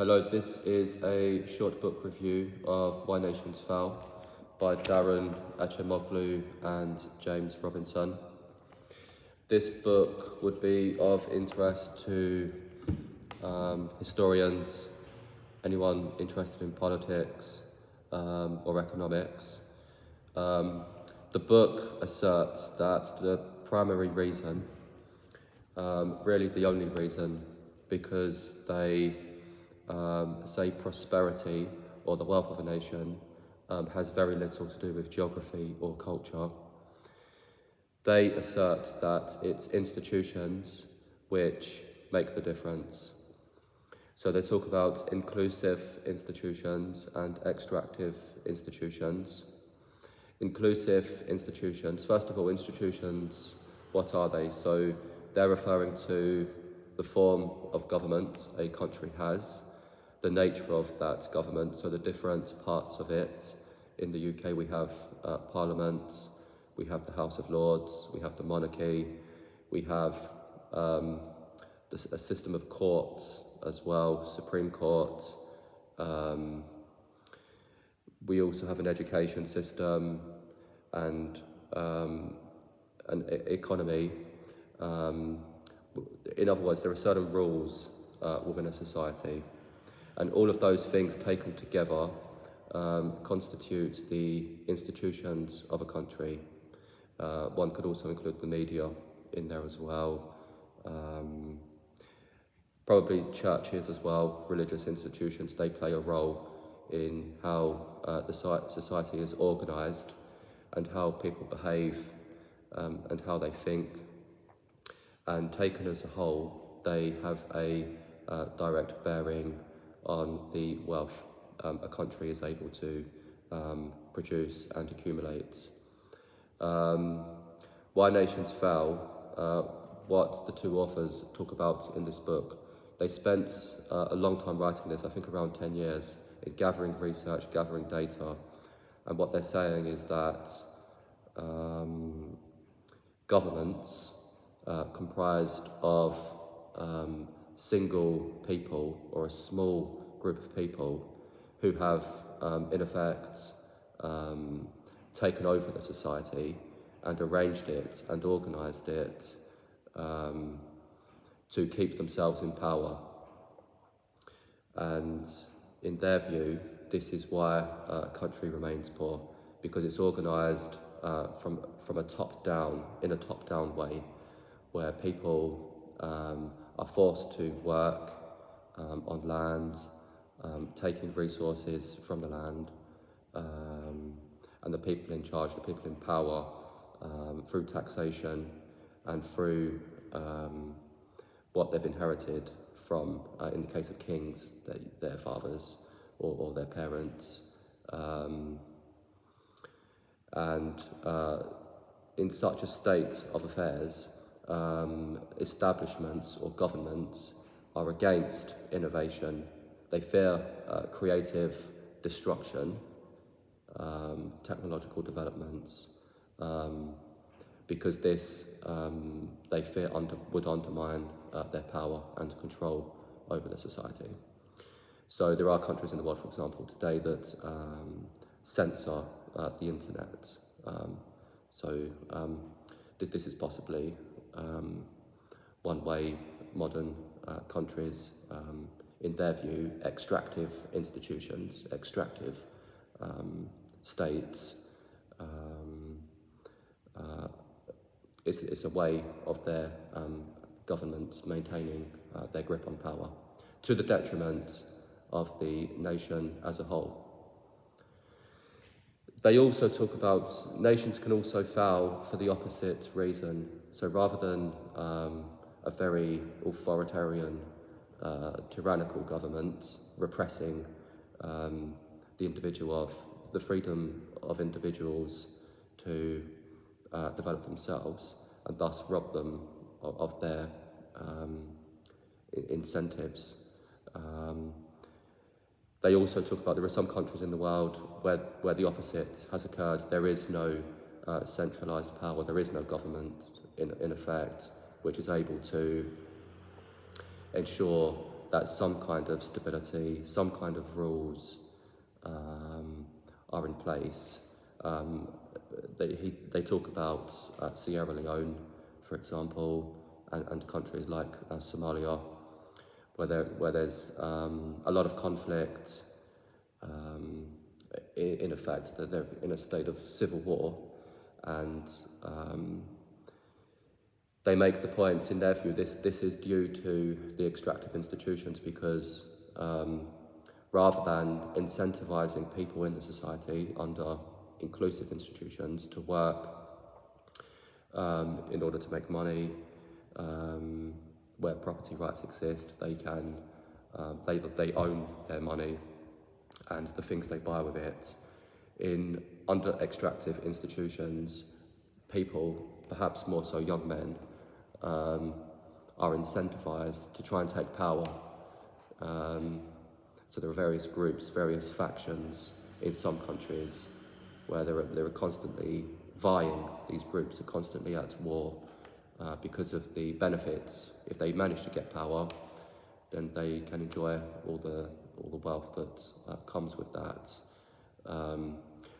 Hello, this is a short book review of Why Nations Fell by Daron, Acemoglu and James Robinson. This book would be of interest to historians, anyone interested in politics or economics. The book asserts that the primary reason, really the only reason, because they say prosperity or the wealth of a nation has very little to do with geography or culture. They assert that it's institutions which make the difference. So they talk about inclusive institutions and extractive institutions. Inclusive institutions, first of all, institutions, what are they? So they're referring to the form of government a country has, the nature of that government, so the different parts of it. In the UK we have Parliament, we have the House of Lords, we have the monarchy, we have a system of courts as well, Supreme Court. We also have an education system and an economy. In other words, there are certain rules within a society, and all of those things taken together constitute the institutions of a country. One could also include the media in there as well. Probably churches as well, religious institutions, they play a role in how the society is organised and how people behave and how they think. And taken as a whole, they have a direct bearing on the wealth a country is able to produce and accumulate. Why Nations Fell, what the two authors talk about in this book, they spent a long time writing this, I think around 10 years, in gathering research, gathering data, and what they're saying is that governments comprised of single people or a small group of people who have, in effect, taken over the society and arranged it and organised it to keep themselves in power. And in their view, this is why a country remains poor, because it's organised from a top-down, in a top-down way, where people are forced to work on land, taking resources from the land, and the people in charge, the people in power, through taxation and through what they've inherited from, in the case of kings, their fathers or their parents. In such a state of affairs, establishments or governments are against innovation. They fear creative destruction, technological developments, because this, they fear would undermine their power and control over the society. So there are countries in the world, for example, today that censor the internet. This is possibly one way modern countries, in their view, extractive institutions, extractive states, it's a way of their governments maintaining their grip on power to the detriment of the nation as a whole. They also talk about nations can also fail for the opposite reason. So rather than a very authoritarian, tyrannical government repressing the freedom of individuals to develop themselves and thus rob them of their incentives. They also talk about there are some countries in the world where the opposite has occurred. There is no centralised power, there is no government in effect, which is able to ensure that some kind of stability, some kind of rules are in place. They talk about Sierra Leone, for example, and countries like Somalia, where there's a lot of conflict. In effect, that they're in a state of civil war, and they make the point, in their view, this is due to the extractive institutions, because rather than incentivizing people in the society under inclusive institutions to work in order to make money, where property rights exist, they own their money and the things they buy with it. Under extractive institutions, people, perhaps more so young men, are incentivized to try and take power. So there are various groups, various factions in some countries where they're constantly vying. These groups are constantly at war because of the benefits. If they manage to get power, then they can enjoy all the wealth that comes with that.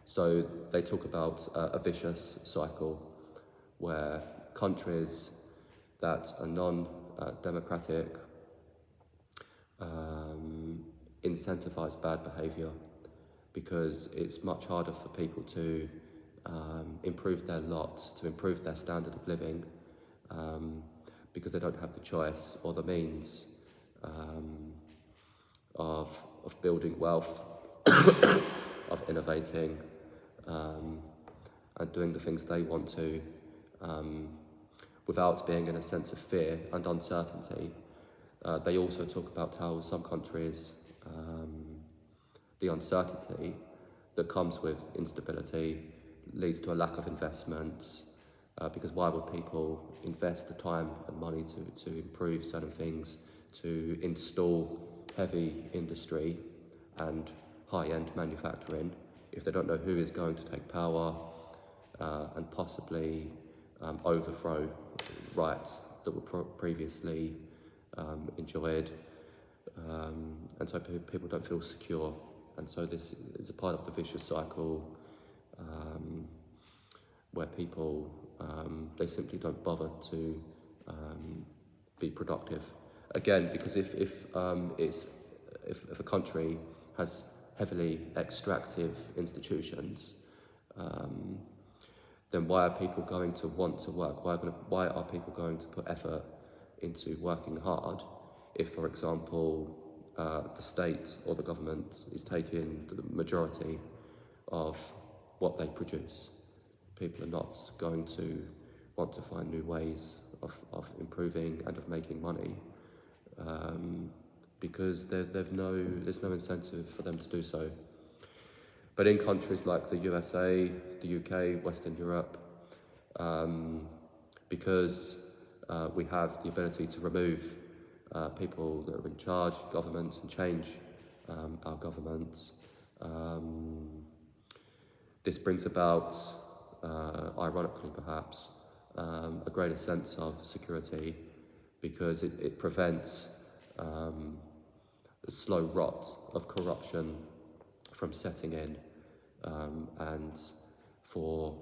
So they talk about a vicious cycle where countries that are non-democratic incentivize bad behaviour, because it's much harder for people to improve their lot, to improve their standard of living, because they don't have the choice or the means of building wealth, of innovating, and doing the things they want to, without being in a sense of fear and uncertainty. They also talk about how some countries, the uncertainty that comes with instability leads to a lack of investments, because why would people invest the time and money to improve certain things, to install heavy industry and high-end manufacturing, if they don't know who is going to take power and possibly overthrow rights that were previously enjoyed, and so people don't feel secure. And so this is a part of the vicious cycle where people, they simply don't bother to be productive. Again, because if a country has heavily extractive institutions, then why are people going to want to work? Why are people going to put effort into working hard if, for example, the state or the government is taking the majority of what they produce? People are not going to want to find new ways of improving and of making money, because there's no incentive for them to do so. But in countries like the USA, the UK, Western Europe, because we have the ability to remove people that are in charge, governments, and change our governments, this brings about, ironically perhaps, a greater sense of security, because it prevents the slow rot of corruption from setting in, and for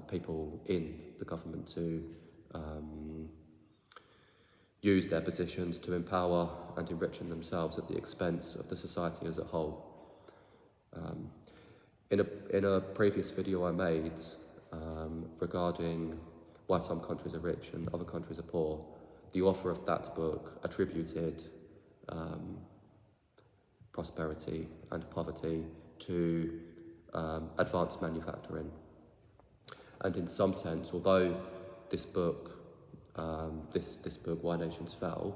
people in the government to use their positions to empower and enrich themselves at the expense of the society as a whole. In a previous video I made regarding why some countries are rich and other countries are poor, the author of that book attributed prosperity and poverty to advanced manufacturing. And in some sense, although this book, Why Nations Fell,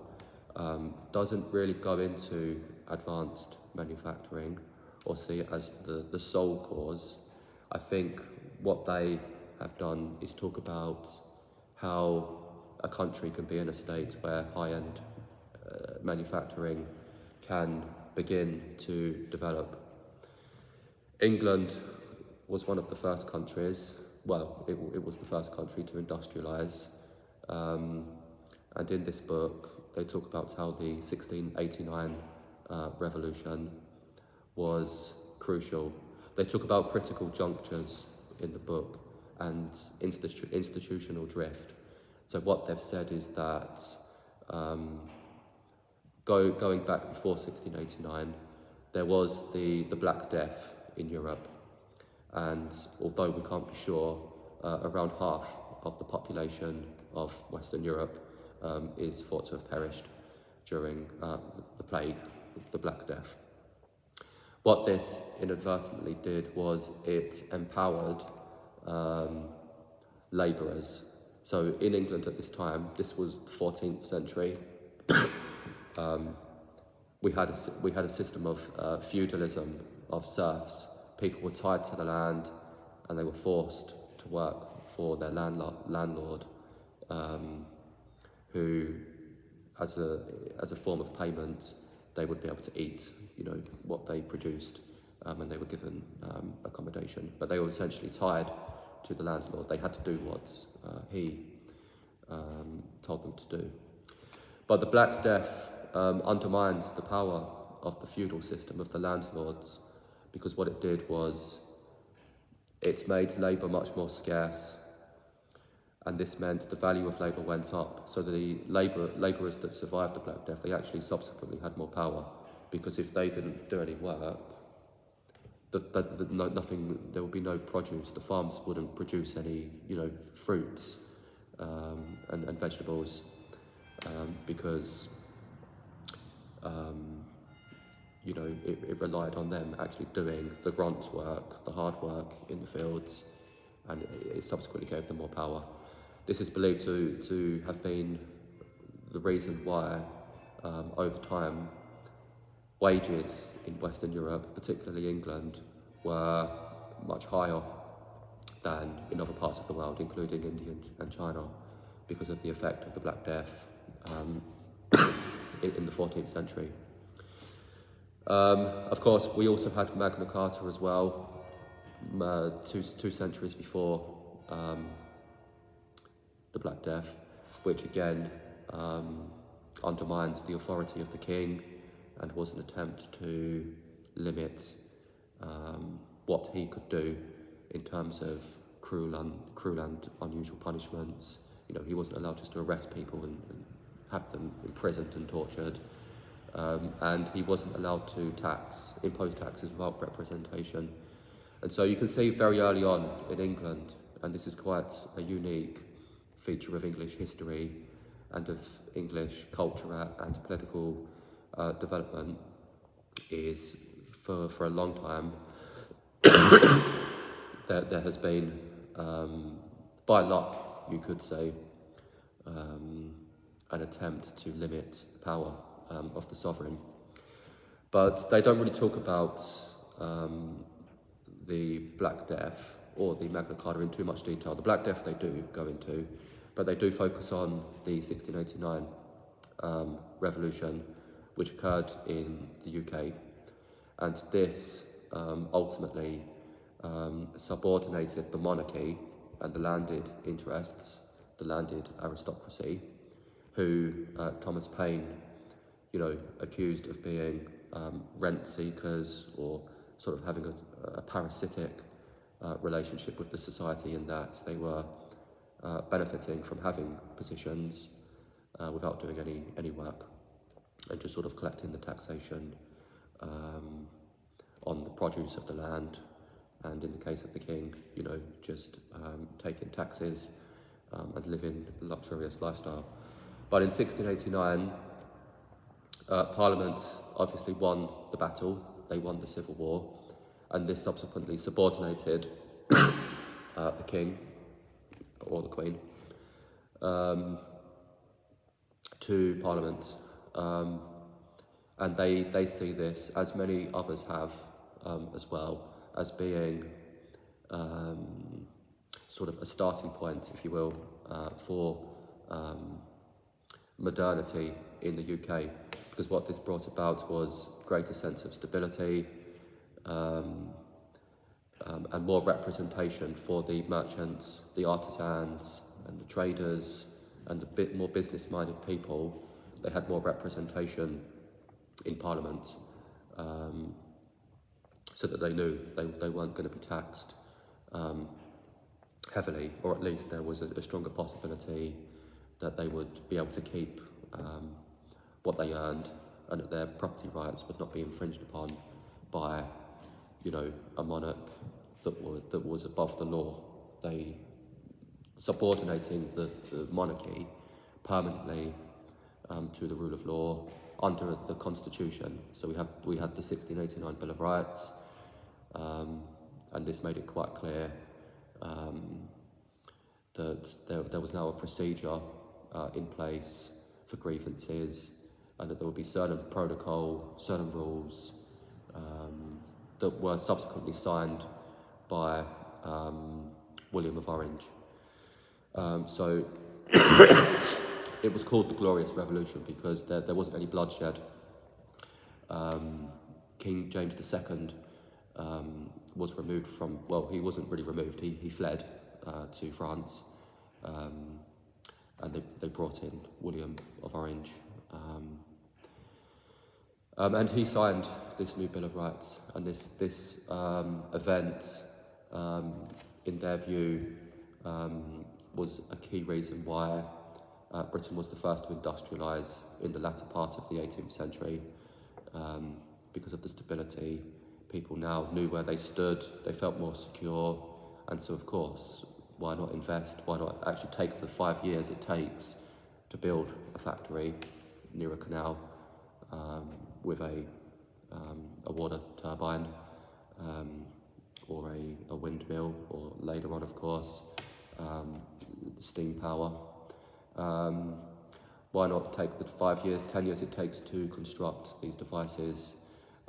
doesn't really go into advanced manufacturing or see it as the sole cause, I think what they have done is talk about how a country can be in a state where high-end manufacturing can begin to develop. England was one of the first countries, well, it was the first country to industrialise, and in this book they talk about how the 1689 revolution was crucial. They talk about critical junctures in the book and institutional drift. So what they've said is that going back before 1689, there was the Black Death in Europe, and although we can't be sure, around half of the population of Western Europe is thought to have perished during the plague, the Black Death. What this inadvertently did was it empowered labourers. So in England at this time, this was the 14th century, we had a system of feudalism, of serfs. People were tied to the land and they were forced to work for their landlord, who, as a form of payment, they would be able to eat, what they produced, and they were given accommodation. But they were essentially tied to the landlord. They had to do what he told them to do. But the Black Death undermined the power of the feudal system of the landlords, because what it did was it made labour much more scarce, and this meant the value of labour went up. So the labourers that survived the Black Death, they actually subsequently had more power, because if they didn't do any work, there would be no produce. The farms wouldn't produce any, fruits and vegetables, because it relied on them actually doing the grunt work, the hard work in the fields, and it subsequently gave them more power. This is believed to have been the reason why, over time, wages in Western Europe, particularly England, were much higher than in other parts of the world, including India and China, because of the effect of the Black Death in the 14th century. Of course, we also had Magna Carta as well, two centuries before the Black Death, which again undermines the authority of the king and was an attempt to limit what he could do in terms of cruel and unusual punishments. He wasn't allowed just to arrest people and have them imprisoned and tortured. And he wasn't allowed to impose taxes without representation. And so you can see very early on in England, and this is quite a unique feature of English history and of English culture and political development, is for a long time there has been, by luck you could say, an attempt to limit the power of the sovereign. But they don't really talk about the Black Death or the Magna Carta in too much detail. The Black Death they do go into, but they do focus on the 1689 revolution, which occurred in the UK. And this ultimately subordinated the monarchy and the landed interests, the landed aristocracy, who Thomas Paine, accused of being rent seekers, or sort of having a parasitic relationship with the society, in that they were benefiting from having positions without doing any work, and just sort of collecting the taxation on the produce of the land, and in the case of the king, just taking taxes and living a luxurious lifestyle. But in 1689, Parliament obviously won the battle. They won the Civil War, and this subsequently subordinated the king or the queen to Parliament, and they see this, as many others have as well, as being sort of a starting point, if you will, for modernity in the UK, because what this brought about was greater sense of stability and more representation for the merchants, the artisans and the traders and the bit more business-minded people they had more representation in Parliament, so that they knew they weren't going to be taxed heavily, or at least there was a stronger possibility that they would be able to keep what they earned, and that their property rights would not be infringed upon by, a monarch that was above the law. They subordinating the monarchy permanently to the rule of law under the Constitution. So we had the 1689 Bill of Rights, and this made it quite clear that there was now a procedure in place for grievances, and that there would be certain protocol, certain rules that were subsequently signed by William of Orange. So it was called the Glorious Revolution because there wasn't any bloodshed. King James II was removed from, well, he wasn't really removed, he fled to France, and they brought in William of Orange. And he signed this new Bill of Rights, and this event, in their view, was a key reason why Britain was the first to industrialise in the latter part of the 18th century, because of the stability. People now knew where they stood, they felt more secure, and so of course, why not invest? Why not actually take the 5 years it takes to build a factory near a canal with a water turbine, or a windmill, or later on, of course, steam power. Why not take the 5 years, 10 years it takes to construct these devices?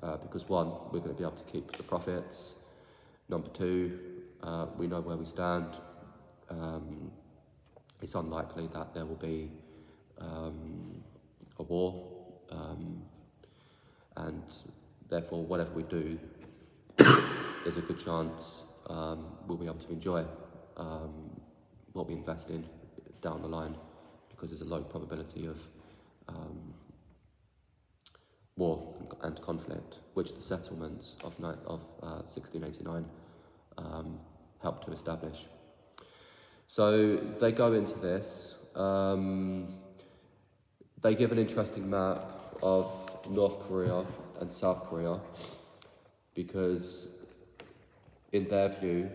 Because one, we're going to be able to keep the profits. Number two, we know where we stand. It's unlikely that there will be a war, and therefore whatever we do, there's a good chance we'll be able to enjoy what we invest in down the line, because there's a low probability of war and conflict, which the settlements of 1689 helped to establish. So they go into this, they give an interesting map of North Korea and South Korea, because in their view,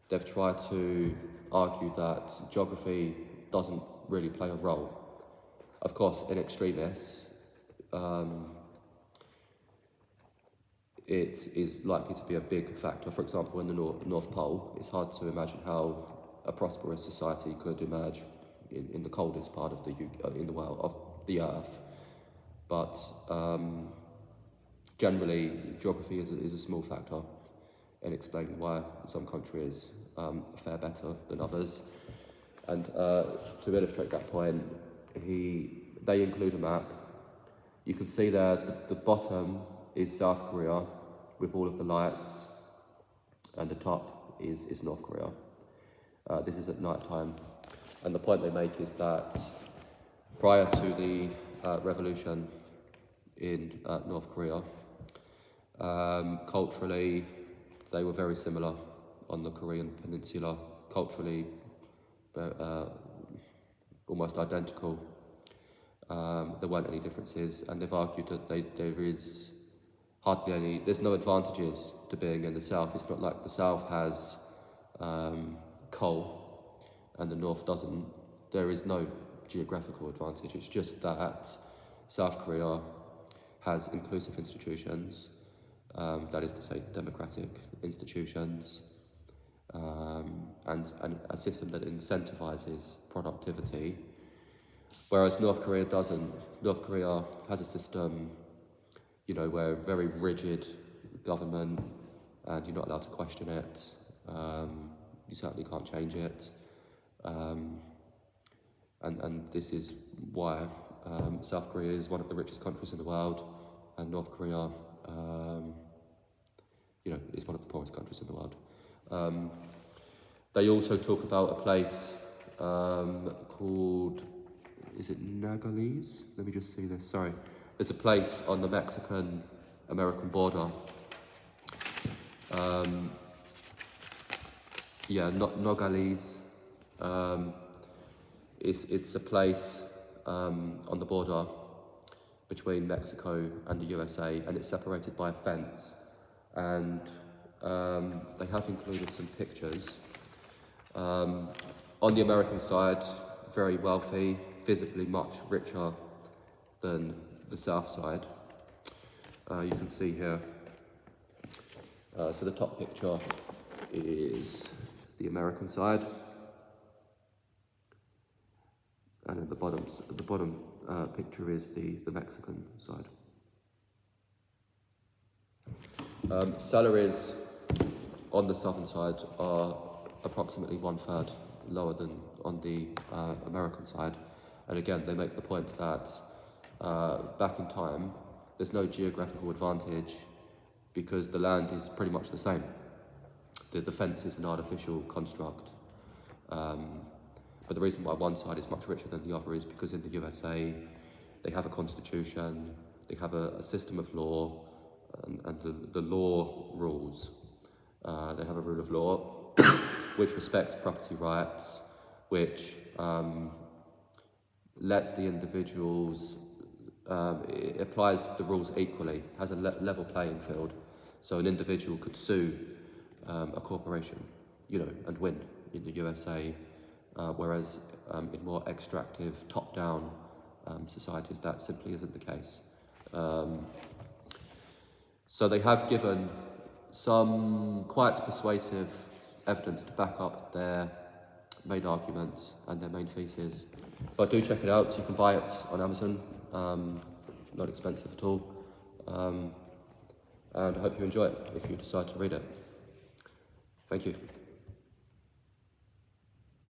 they've tried to argue that geography doesn't really play a role. Of course, in extremis, it is likely to be a big factor. For example, in the North Pole, it's hard to imagine how a prosperous society could emerge in the coldest part of in the world, of the Earth. But generally, geography is a small factor in explaining why some countries fare better than others. And to illustrate that point, they include a map. You can see there the bottom is South Korea with all of the lights, and the top is North Korea. This is at night time, and the point they make is that prior to the revolution in North Korea, culturally they were very similar on the Korean peninsula. Culturally, almost identical. There weren't any differences, and they've argued that there's no advantages to being in the south. It's not like the south has coal and the north doesn't. There is no geographical advantage. It's just that South Korea has inclusive institutions, that is to say democratic institutions, and a system that incentivizes productivity, whereas North Korea doesn't. North Korea has a system, where a very rigid government, and you're not allowed to question it. You certainly can't change it. And this is why South Korea is one of the richest countries in the world, and North Korea, is one of the poorest countries in the world. They also talk about a place called is it Nogales? Let me just see this, sorry. There's a place on the Mexican-American border. Nogales. It's a place on the border between Mexico and the USA, and it's separated by a fence. And they have included some pictures. On the American side, very wealthy, visibly much richer than the south side. You can see here. So the top picture is the American side, and at the bottom picture is the Mexican side. Salaries on the southern side are approximately 1/3 lower than on the American side. And again, they make the point that back in time, there's no geographical advantage because the land is pretty much the same. The fence is an artificial construct. But the reason why one side is much richer than the other is because in the USA, they have a constitution, they have a system of law, and the law rules. They have a rule of law which respects property rights, which lets the individuals, it applies the rules equally, has a level playing field. So an individual could sue a corporation, and win in the USA, whereas in more extractive, top-down societies, that simply isn't the case. So they have given some quite persuasive evidence to back up their main arguments and their main thesis. But do check it out. You can buy it on Amazon. Not expensive at all. And I hope you enjoy it if you decide to read it. Thank you.